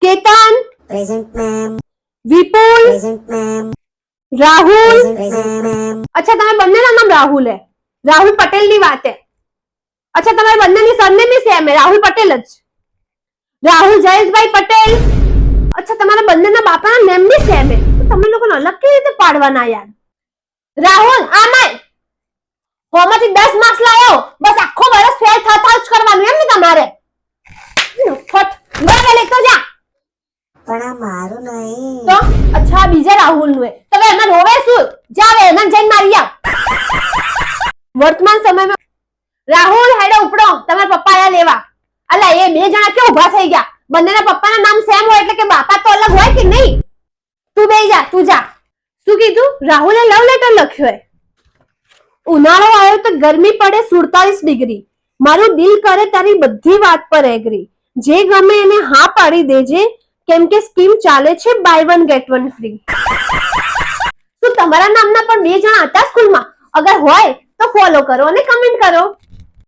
Ketan, Present, ma'am. વિપુલ, Present, ma'am. Rahul. Present, ma'am. અચ્છા, તમે બંનેના નામ રાહુલ હે? રાહુલ પટેલ ની વાત હે? અચ્છા, તમારા બંનેની સરનેમ બી સેમ હે, રાહુલ પટેલ જ. રાહુલ જયેશભાઈ પટેલ. અચ્છા, તમારા બંનેના બાપાના નેમ બી સેમ હે. તો તમે લોકોને અલગ કેવી રીતે પાડવાના યાર? રાહુલ, આમાં હોમાંથી 10 માર્ક્સ લાવ્યો, બસ આખો વર્ષ ફેલ થતા જ કરવાનું એમ ને તમારે? ફટ બરાબર લેતો જા. પણ આ મારું નહીં. તો અચ્છા, બીજા રાહુલ નું હે. તમે એમાં રોવે શું? જાવ એના જઈને મારી આવ. વર્તમાન સમયમાં રાહુલ હેડો ઉપડો, તમારા પપ્પા આયા લેવા. અલા, એ બે જણા કે ઉભા થઈ ગયા? બંનેના પપ્પાના નામ સેમ હોય એટલે કે બાપા તો અલગ હોય કે નહીં? તું બેહી જા, તું જા. શું કીધું? રાહુલે લવ લેટર લખ્યો હે? ઉનાળો આવ્યો તો ગરમી પડે 47 ડિગ્રી. મારું દિલ કરે તારી બધી વાત પર એગ્રી. જે ગમે એને હા પાડી દેજે, કેમ કે સ્કીમ ચાલે છે બાય 1 ગેટ 1 ફ્રી. શું તમારા નામના પણ બે જણા હતા સ્કૂલમાં? અગર હોય તો ફોલો કરો અને કમેન્ટ કરો.